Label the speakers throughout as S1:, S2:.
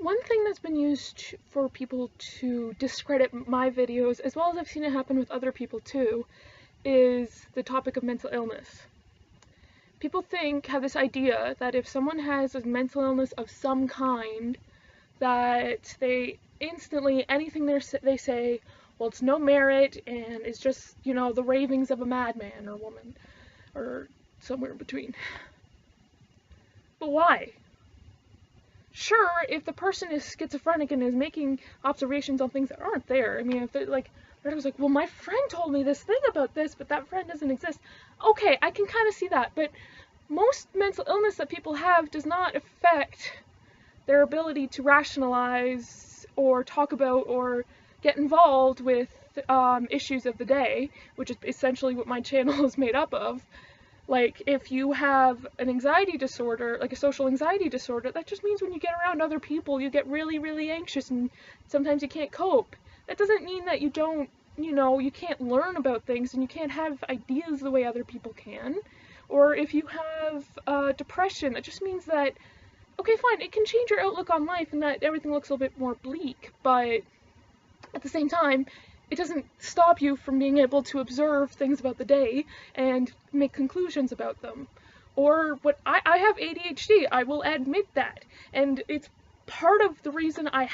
S1: One thing that's been used for people to discredit my videos, as well as I've seen it happen with other people too, is the topic of mental illness. People have this idea that if someone has a mental illness of some kind, that they instantly, anything they say, well, it's no merit, and it's just, the ravings of a madman or woman, or somewhere in between. But why? Sure, if the person is schizophrenic and is making observations on things that aren't there, I mean, if they're like, well, my friend told me this thing about this, but that friend doesn't exist. Okay, I can kind of see that, but most mental illness that people have does not affect their ability to rationalize or talk about or get involved with issues of the day, which is essentially what my channel is made up of. Like, if you have an anxiety disorder, like a social anxiety disorder, that just means when you get around other people, you get really, really anxious and sometimes you can't cope. That doesn't mean that you don't, you can't learn about things and you can't have ideas the way other people can. Or if you have depression, that just means that, okay, fine, it can change your outlook on life and that everything looks a little bit more bleak, but at the same time, it doesn't stop you from being able to observe things about the day and make conclusions about them. Or I have ADHD, I will admit that. And it's part of the reason I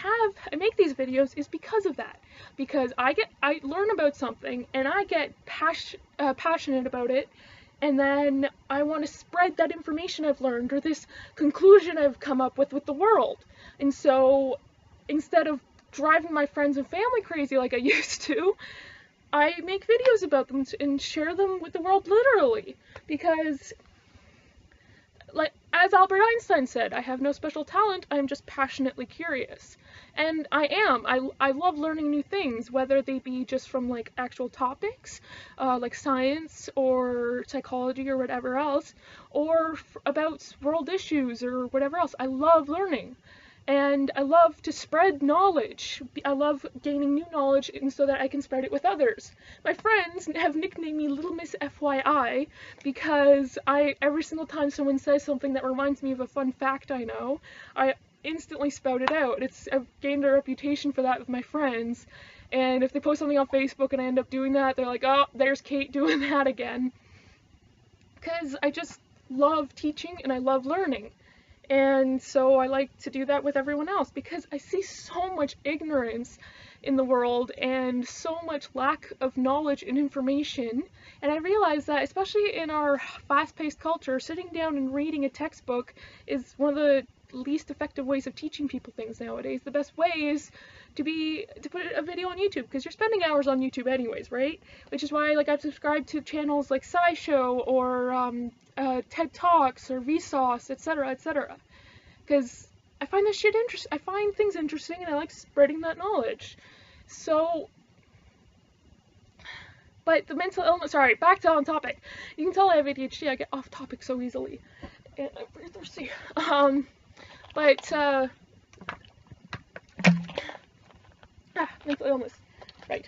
S1: make these videos is because of that. Because I learn about something and I get passionate about it, and then I want to spread that information I've learned or this conclusion I've come up with the world. And so instead of driving my friends and family crazy like I used to, I make videos about them and share them with the world literally, because, like, as Albert Einstein said, I have no special talent, I'm just passionately curious. And I am. I love learning new things, whether they be just from, like, actual topics, like science or psychology or whatever else, or about world issues or whatever else. I love learning. And I love to spread knowledge. I love gaining new knowledge so that I can spread it with others. My friends have nicknamed me Little Miss FYI because every single time someone says something that reminds me of a fun fact I know, I instantly spout it out. I've gained a reputation for that with my friends. And if they post something on Facebook and I end up doing that, they're like, oh, there's Kate doing that again. Because I just love teaching and I love learning. And so I like to do that with everyone else because I see so much ignorance in the world and so much lack of knowledge and information. And I realize that, especially in our fast-paced culture, sitting down and reading a textbook is one of the least effective ways of teaching people things nowadays. The best way is to put a video on YouTube, because you're spending hours on YouTube anyways, right? Which is why, like, I've subscribed to channels like SciShow or TED Talks or Vsauce, etc., etc. Because I find this shit interesting. I find things interesting, and I like spreading that knowledge. So, but the mental illness. Sorry, back to on topic. You can tell I have ADHD. I get off topic so easily, and I'm very thirsty. Mental illness, right?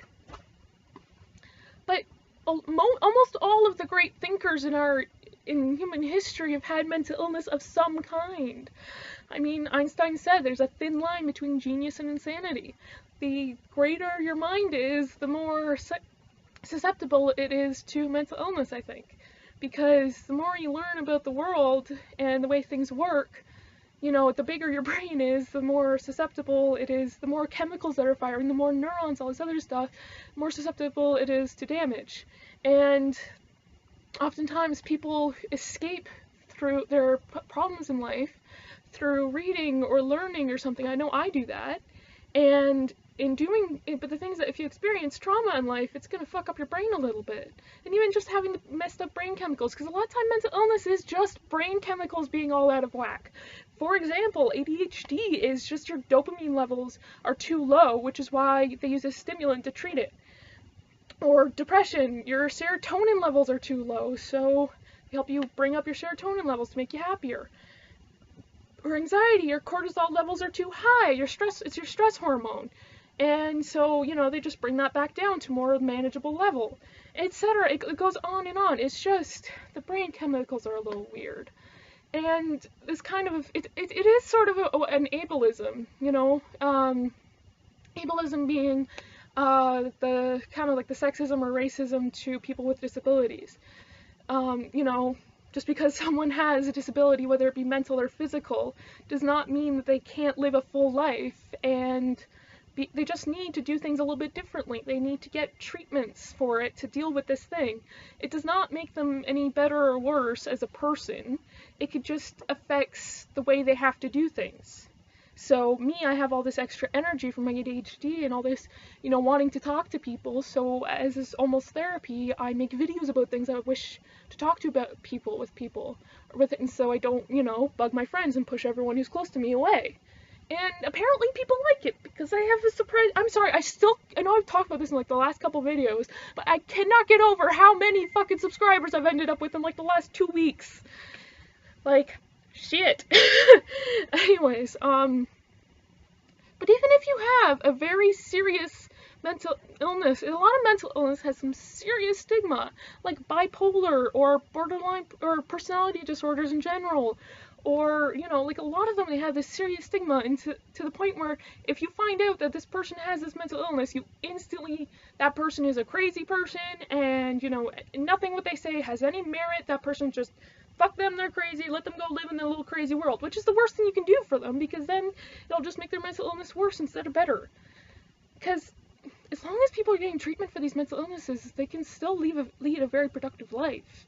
S1: But almost all of the great thinkers in human history have had mental illness of some kind. I mean, Einstein said there's a thin line between genius and insanity. The greater your mind is, the more susceptible it is to mental illness, I think. Because the more you learn about the world and the way things work, the bigger your brain is, the more susceptible it is, the more chemicals that are firing, the more neurons, all this other stuff, the more susceptible it is to damage. And oftentimes people escape through their problems in life through reading or learning or something. I know I do that. And but the thing is that if you experience trauma in life, it's going to fuck up your brain a little bit. And even just having messed up brain chemicals, because a lot of time mental illness is just brain chemicals being all out of whack. For example, ADHD is just your dopamine levels are too low, which is why they use a stimulant to treat it. Or depression, your serotonin levels are too low, so they help you bring up your serotonin levels to make you happier. Or anxiety, your cortisol levels are too high, it's your stress hormone. And so, they just bring that back down to more manageable level, etc. It goes on and on. It's just, the brain chemicals are a little weird. And this kind of, it is sort of an ableism, you know, ableism being the kind of like the sexism or racism to people with disabilities. You know, just because someone has a disability, whether it be mental or physical, does not mean that they can't live a full life, and they just need to do things a little bit differently. They need to get treatments for it to deal with this thing. It does not make them any better or worse as a person. It could just affects the way they have to do things. So me, I have all this extra energy from my ADHD and all this, you know, wanting to talk to people. So as is almost therapy, I make videos about things I wish to talk to about people with it, and so I don't, you know, bug my friends and push everyone who's close to me away. And apparently people like it, because I have a surprise. I'm sorry, I know I've talked about this in like the last couple videos, but I cannot get over how many fucking subscribers I've ended up with in like the last 2 weeks. Like, shit. Anyways, but even if you have a very serious mental illness, a lot of mental illness has some serious stigma, like bipolar or borderline or personality disorders in general, or, you know, like a lot of them, they have this serious stigma, and to the point where if you find out that this person has this mental illness, you instantly, that person is a crazy person, and, you know, nothing what they say has any merit. That person just, fuck them, they're crazy, let them go live in their little crazy world, which is the worst thing you can do for them, because then it'll just make their mental illness worse instead of better. Because as long as people are getting treatment for these mental illnesses, they can still lead a very productive life.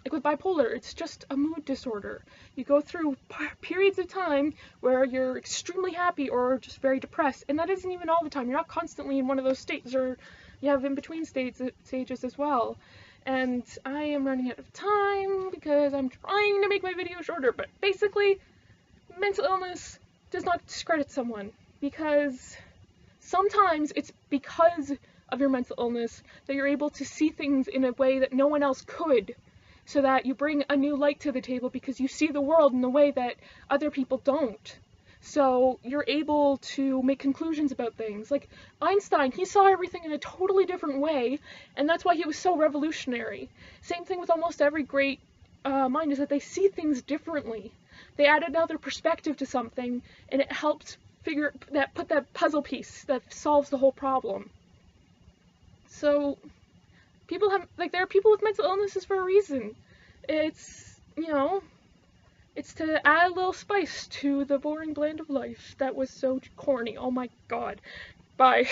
S1: Like with bipolar, it's just a mood disorder. You go through periods of time where you're extremely happy or just very depressed, and that isn't even all the time. You're not constantly in one of those states, or you have in-between stages as well. And I am running out of time because I'm trying to make my video shorter, but basically, mental illness does not discredit someone, because sometimes it's because of your mental illness that you're able to see things in a way that no one else could, so that you bring a new light to the table because you see the world in a way that other people don't. So you're able to make conclusions about things. Like Einstein, he saw everything in a totally different way, and that's why he was so revolutionary. Same thing with almost every great mind, is that they see things differently. They add another perspective to something, and it helps put that puzzle piece that solves the whole problem. So there are people with mental illnesses for a reason. It's, you know, it's to add a little spice to the boring bland of life that was so corny. Oh my god. Bye.